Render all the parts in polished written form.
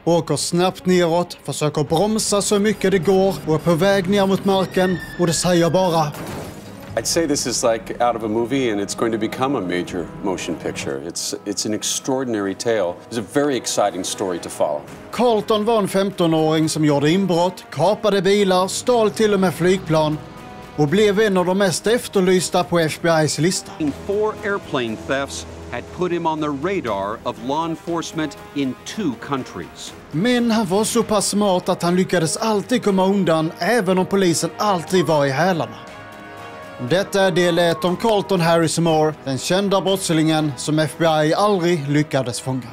Åker snabbt neråt, försöker bromsa så mycket det går och är på väg ner mot marken och det säger bara: I'd say this is like out of a movie and it's going to become a major motion picture. It's an extraordinary tale. It's a very exciting story to follow. Carlton var en 15-åring som gjorde inbrott, kapade bilar, stal till och med flygplan och blev en av de mest efterlysta på FBI:s lista. 4 airplane thefts had put him on the radar of law enforcement in 2 countries. Men han var så pass smart att han lyckades alltid komma undan även om polisen alltid var i hälarna. Detta är del 1 om Carlton Harris Moore, den kända brottslingen som FBI aldrig lyckades fånga.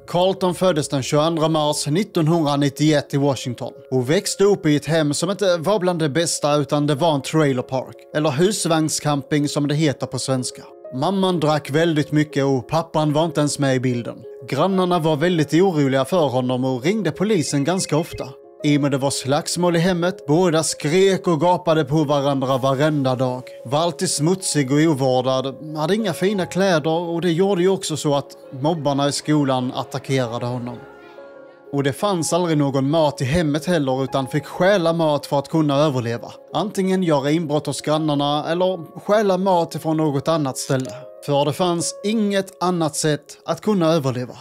Carlton föddes den 22 mars 1991 i Washington och växte upp i ett hem som inte var bland det bästa utan det var en trailer park, eller husvagnscamping som det heter på svenska. Mamman drack väldigt mycket och pappan var inte ens med i bilden. Grannarna var väldigt oroliga för honom och ringde polisen ganska ofta. I och med det var slagsmål i hemmet, båda skrek och gapade på varandra varenda dag. Var alltid smutsig och ovårdad, hade inga fina kläder och det gjorde ju också så att mobbarna i skolan attackerade honom. Och det fanns aldrig någon mat i hemmet heller utan fick stjäla mat för att kunna överleva. Antingen göra inbrott hos grannarna eller stjäla mat från något annat ställe. För det fanns inget annat sätt att kunna överleva.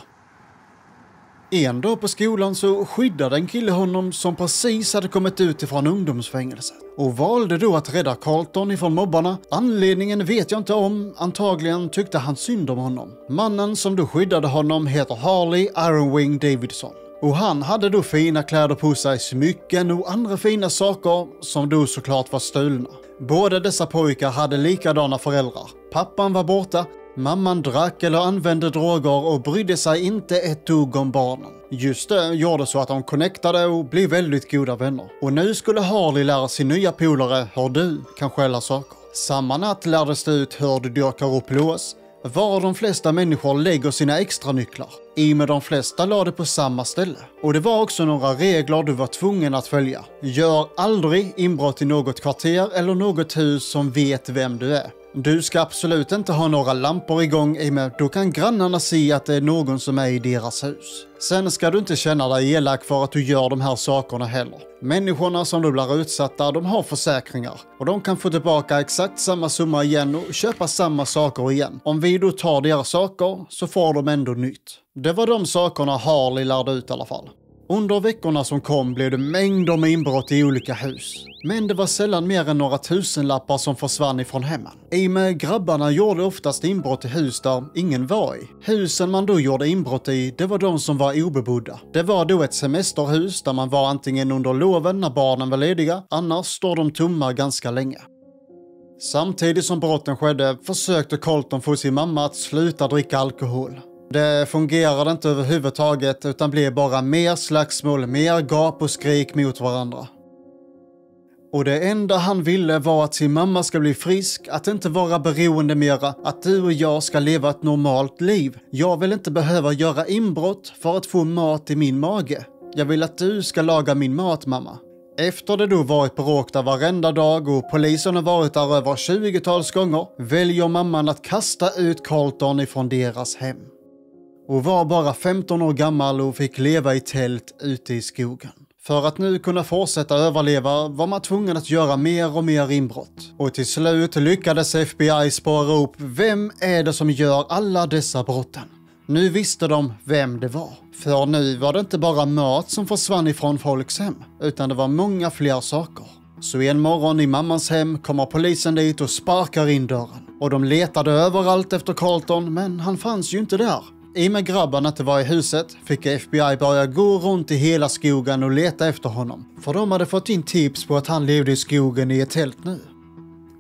En dag på skolan så skyddade en kille honom som precis hade kommit ut ifrån ungdomsfängelset och valde då att rädda Carlton ifrån mobbarna. Anledningen vet jag inte om, antagligen tyckte han synd om honom. Mannen som då skyddade honom heter Harley Iron Wing Davidson. Och han hade då fina kläder på sig, smycken och andra fina saker som då såklart var stulna. Båda dessa pojkar hade likadana föräldrar. Pappan var borta. Mamman drack eller använde droger och brydde sig inte ett dugg om barnen. Just det gjorde så att de connectade och blev väldigt goda vänner. Och nu skulle Harley lära sin nya polare hur du kan stjäla saker. Samma natt lärdes det ut hur du dyrkar upp lås, var de flesta människor lägger sina extra nycklar. I med de flesta la det på samma ställe. Och det var också några regler du var tvungen att följa. Gör aldrig inbrott i något kvarter eller något hus som vet vem du är. Du ska absolut inte ha några lampor igång i med, då kan grannarna se att det är någon som är i deras hus. Sen ska du inte känna dig elak för att du gör de här sakerna heller. Människorna som du blir utsatta, de har försäkringar. Och de kan få tillbaka exakt samma summa igen och köpa samma saker igen. Om vi då tar deras saker så får de ändå nytt. Det var de sakerna Harley lärde ut i alla fall. Under veckorna som kom blev det mängder med inbrott i olika hus. Men det var sällan mer än några tusenlappar som försvann ifrån hemmen. I med grabbarna gjorde oftast inbrott i hus där ingen var i. Husen man då gjorde inbrott i, det var de som var obebodda. Det var då ett semesterhus där man var antingen under loven när barnen var lediga, annars står de tomma ganska länge. Samtidigt som brotten skedde försökte Carlton få sin mamma att sluta dricka alkohol. Det fungerade inte överhuvudtaget utan blev bara mer slagsmål, mer gap och skrik mot varandra. Och det enda han ville var att sin mamma ska bli frisk, att inte vara beroende mera, att du och jag ska leva ett normalt liv. Jag vill inte behöva göra inbrott för att få mat i min mage. Jag vill att du ska laga min mat, mamma. Efter det då varit bråk där varenda dag och polisen har varit där över 20-tals gånger väljer mamman att kasta ut Carlton ifrån deras hem. Och var bara 15 år gammal och fick leva i tält ute i skogen. För att nu kunna fortsätta överleva var man tvungen att göra mer och mer inbrott. Och till slut lyckades FBI spåra upp vem är det som gör alla dessa brotten. Nu visste de vem det var. För nu var det inte bara mat som försvann ifrån folks hem, utan det var många fler saker. Så en morgon i mammans hem kommer polisen dit och sparkar in dörren. Och de letade överallt efter Carlton, men han fanns ju inte där. I med grabbarna inte var i huset fick FBI börja gå runt i hela skogen och leta efter honom. För de hade fått in tips på att han levde i skogen i ett tält nu.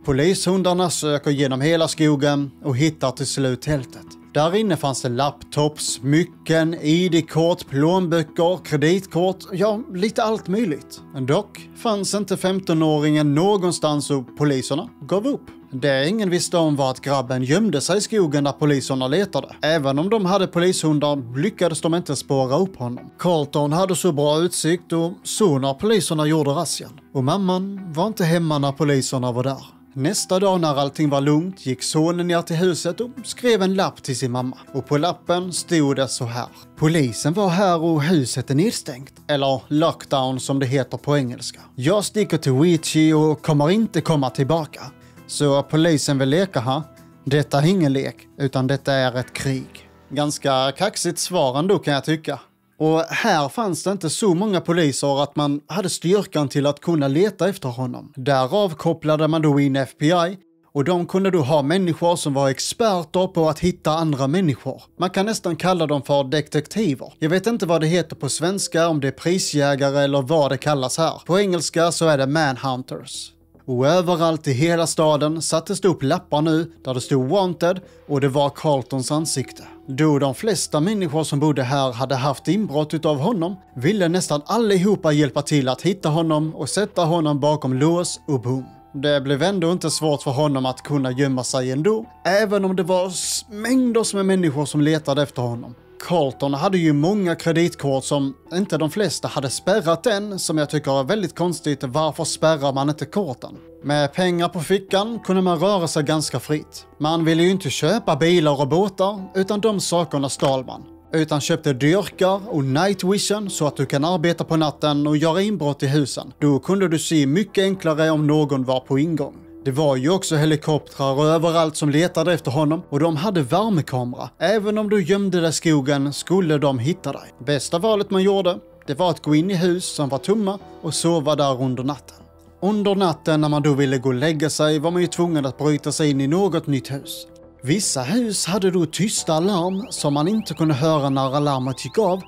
Polishundarna söker genom hela skogen och hittar till slut tältet. Där inne fanns det laptops, smycken, ID-kort, plånböcker, kreditkort, ja, lite allt möjligt. Dock fanns inte 15-åringen någonstans och poliserna gav upp. Det ingen visste om var att grabben gömde sig i skogen där poliserna letade. Även om de hade polishundar lyckades de inte spåra upp honom. Carlton hade så bra utsikt och så när poliserna gjorde razzian. Och mamman var inte hemma när poliserna var där. Nästa dag när allting var lugnt gick sonen ner till huset och skrev en lapp till sin mamma. Och på lappen stod det så här: polisen var här och huset är nedstängt. Eller lockdown som det heter på engelska. Jag sticker till Weechee och kommer inte komma tillbaka. Så polisen vill leka här. Detta är ingen lek, utan detta är ett krig. Ganska kaxigt svar ändå kan jag tycka. Och här fanns det inte så många poliser att man hade styrkan till att kunna leta efter honom. Därav kopplade man då in FBI och de kunde då ha människor som var experter på att hitta andra människor. Man kan nästan kalla dem för detektiver. Jag vet inte vad det heter på svenska, om det är prisjägare eller vad det kallas här. På engelska så är det manhunters. Och överallt i hela staden sattes det upp lappar nu där det stod wanted och det var Carltons ansikte. Då de flesta människor som bodde här hade haft inbrott utav honom ville nästan allihopa hjälpa till att hitta honom och sätta honom bakom lås och bom. Det blev ändå inte svårt för honom att kunna gömma sig ändå, även om det var mängder med människor som letade efter honom. Carlton hade ju många kreditkort som inte de flesta hade spärrat än, som jag tycker är väldigt konstigt. Varför spärrar man inte korten? Med pengar på fickan kunde man röra sig ganska fritt. Man ville ju inte köpa bilar och båtar, utan de sakerna stal man. Utan köpte dyrkar och night vision så att du kan arbeta på natten och göra inbrott i husen. Då kunde du se mycket enklare om någon var på ingång. Det var ju också helikoptrar överallt som letade efter honom och de hade värmekamera. Även om du gömde dig i skogen skulle de hitta dig. Bästa valet man gjorde, det var att gå in i hus som var tomma och sova där under natten. Under natten när man då ville gå och lägga sig var man ju tvungen att bryta sig in i något nytt hus. Vissa hus hade då tysta alarm som man inte kunde höra när alarmet gick av.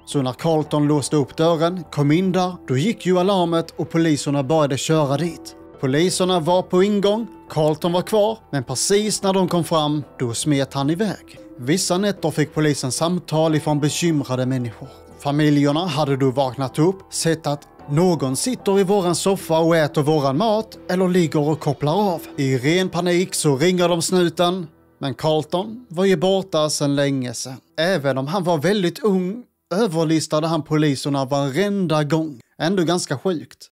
Så när Carlton låste upp dörren, kom in där, då gick ju alarmet och poliserna började köra dit. Poliserna var på ingång, Carlton var kvar, men precis när de kom fram, då smet han iväg. Vissa nätter fick polisen samtal ifrån bekymrade människor. Familjerna hade då vaknat upp, sett att någon sitter i våran soffa och äter våran mat eller ligger och kopplar av. I ren panik så ringer de snuten, men Carlton var ju borta sedan länge sedan. Även om han var väldigt ung överlistade han poliserna varenda gång. Ändå ganska sjukt.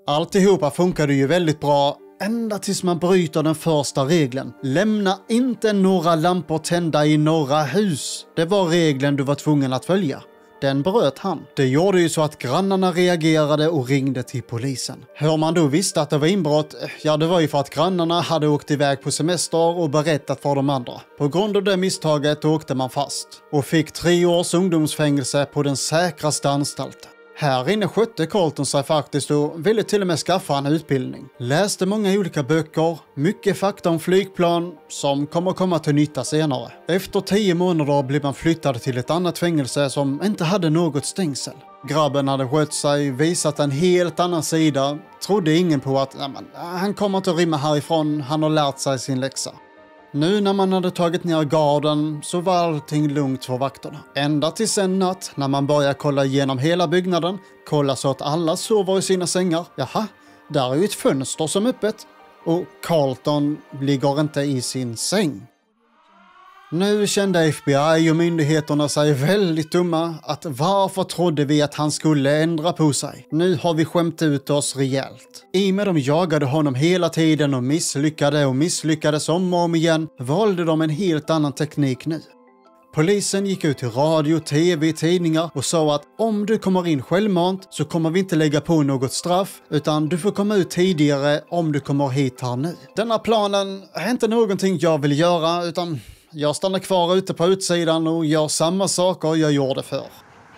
Alltihopa funkade ju väldigt bra ända tills man bryter den första regeln. Lämna inte några lampor tända i några hus. Det var regeln du var tvungen att följa. Den bröt han. Det gjorde ju så att grannarna reagerade och ringde till polisen. Hur man då visste att det var inbrott? Ja, det var ju för att grannarna hade åkt iväg på semester och berättat för de andra. På grund av det misstaget åkte man fast och fick 3 års ungdomsfängelse på den säkraste anstalten. Här inne skötte Carlton sig faktiskt och ville till och med skaffa en utbildning. Läste många olika böcker, mycket fakta om flygplan som kommer komma till nytta senare. Efter 10 månader blev man flyttad till ett annat fängelse som inte hade något stängsel. Grabben hade skött sig, visat en helt annan sida, trodde ingen på att han kommer inte att rymma härifrån, han har lärt sig sin läxa. Nu när man hade tagit ner garden så var allting lugnt för vakterna. Ända tills en natt när man började kolla igenom hela byggnaden, kolla så att alla sover i sina sängar. Jaha, där är ju ett fönster som är öppet och Carlton ligger inte i sin säng. Nu kände FBI och myndigheterna sig väldigt dumma att varför trodde vi att han skulle ändra på sig? Nu har vi skämt ut oss rejält. I och med de jagade honom hela tiden och misslyckades om och om igen valde de en helt annan teknik nu. Polisen gick ut i radio, tv, tidningar och sa att om du kommer in självmant så kommer vi inte lägga på något straff utan du får komma ut tidigare om du kommer hit här nu. Denna planen är inte någonting jag vill göra utan jag stannar kvar ute på utsidan och gör samma saker jag gjorde förr.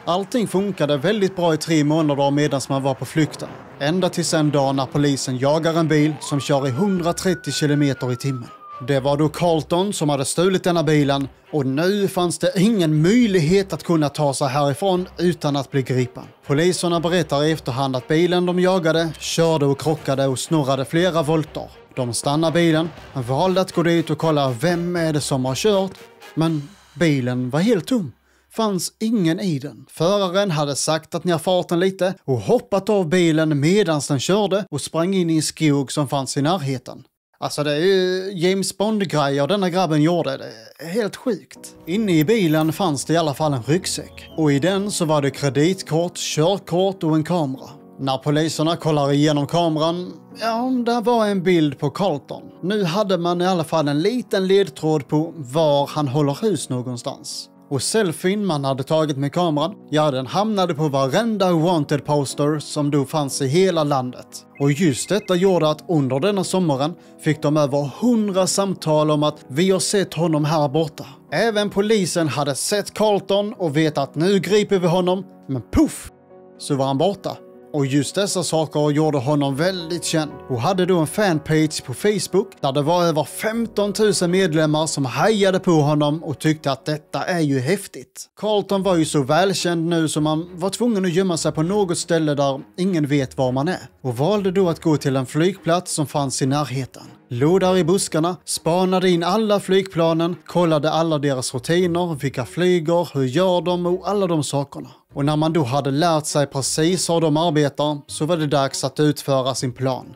Allting funkade väldigt bra i 3 månader medan man var på flykten. Ända tills en dag när polisen jagar en bil som kör i 130 km i timmen. Det var då Carlton som hade stulit denna bilen och nu fanns det ingen möjlighet att kunna ta sig härifrån utan att bli gripen. Poliserna berättar i efterhand att bilen de jagade körde och krockade och snurrade flera volter. De stannade bilen, valde att gå dit och kolla vem är det som har kört, men bilen var helt tom. Fanns ingen i den. Föraren hade saktat ner farten lite och hoppat av bilen medan den körde och sprang in i en skog som fanns i närheten. Alltså det är ju James Bond-grejer denna grabben gjorde, det är helt sjukt. Inne i bilen fanns det i alla fall en ryggsäck och i den så var det kreditkort, körkort och en kamera. När poliserna kollar igenom kameran, ja, där var en bild på Carlton. Nu hade man i alla fall en liten ledtråd på var han håller hus någonstans. Och selfien man hade tagit med kameran, ja, den hamnade på varenda wanted poster som då fanns i hela landet. Och just detta gjorde att under denna sommaren fick de över 100 samtal om att vi har sett honom här borta. Även polisen hade sett Carlton och vet att nu griper vi honom, men puff, så var han borta. Och just dessa saker gjorde honom väldigt känd och hade då en fanpage på Facebook där det var över 15 000 medlemmar som hejade på honom och tyckte att detta är ju häftigt. Carlton var ju så välkänd nu som man var tvungen att gömma sig på något ställe där ingen vet var man är och valde då att gå till en flygplats som fanns i närheten. Låg där i buskarna, spanade in alla flygplanen, kollade alla deras rutiner, vilka flyger, hur gör de och alla de sakerna. Och när man då hade lärt sig precis hur de arbetar så var det dags att utföra sin plan.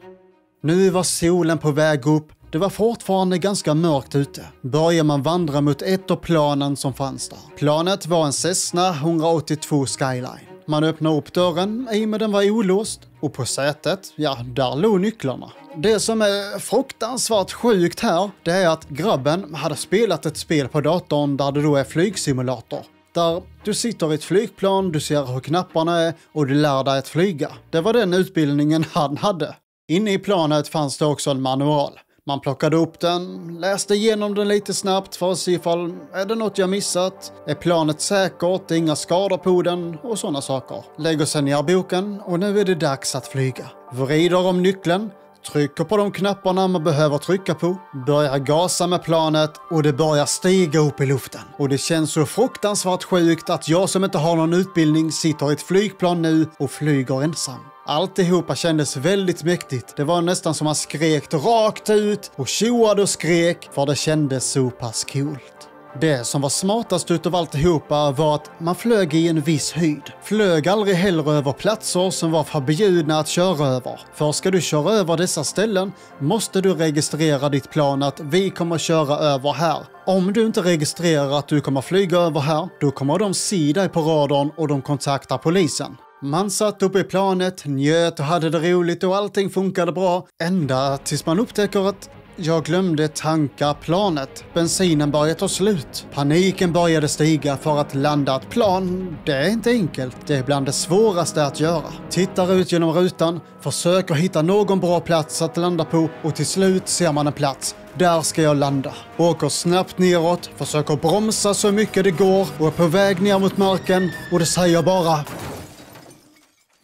Nu var solen på väg upp, det var fortfarande ganska mörkt ute. Börjar man vandra mot ett av planen som fanns där. Planet var en Cessna 182 Skyline. Man öppnade upp dörren, i med den var olåst. Och på sätet, ja, där låg nycklarna. Det som är fruktansvärt sjukt här, det är att grabben hade spelat ett spel på datorn där det då är flygsimulator. Där du sitter i ett flygplan, du ser hur knapparna är och du lär dig att flyga. Det var den utbildningen han hade. Inne i planet fanns det också en manual. Man plockade upp den, läste igenom den lite snabbt för att se ifall är det något jag missat, är planet säkert, inga skador på den och sådana saker. Lägger sig ner boken och nu är det dags att flyga. Vrider om nyckeln, trycker på de knapparna man behöver trycka på, börjar gasa med planet och det börjar stiga upp i luften. Och det känns så fruktansvärt sjukt att jag som inte har någon utbildning sitter i ett flygplan nu och flyger ensam. Alltihopa kändes väldigt mäktigt. Det var nästan som man skrek rakt ut och tjoade och skrek för det kändes så pass coolt. Det som var smartast utav alltihopa var att man flög i en viss höjd. Flög aldrig heller över platser som var förbjudna att köra över. För ska du köra över dessa ställen måste du registrera ditt plan att vi kommer köra över här. Om du inte registrerar att du kommer flyga över här, då kommer de se dig på radarn och de kontaktar polisen. Man satt uppe i planet, njöt och hade det roligt och allting funkade bra. Ända tills man upptäcker att jag glömde tanka planet. Bensinen började ta slut. Paniken började stiga för att landa ett plan. Det är inte enkelt. Det är bland det svåraste att göra. Tittar ut genom rutan, försöker hitta någon bra plats att landa på och till slut ser man en plats. Där ska jag landa. Åker snabbt neråt, försöker bromsa så mycket det går och är på väg ner mot marken och det säger bara...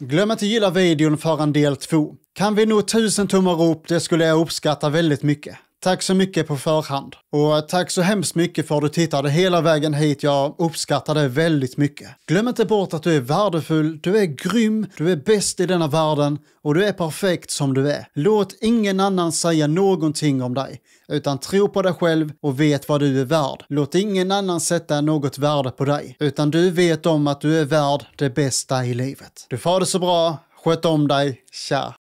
Glöm inte gilla videon för en del 2. Kan vi nå 1000 tummar upp, det skulle jag uppskatta väldigt mycket. Tack så mycket på förhand. Och tack så hemskt mycket för att du tittade hela vägen hit. Jag uppskattar det väldigt mycket. Glöm inte bort att du är värdefull, du är grym, du är bäst i denna världen och du är perfekt som du är. Låt ingen annan säga någonting om dig, utan tro på dig själv och vet vad du är värd. Låt ingen annan sätta något värde på dig, utan du vet om att du är värd det bästa i livet. Du får det så bra, sköt om dig, tja!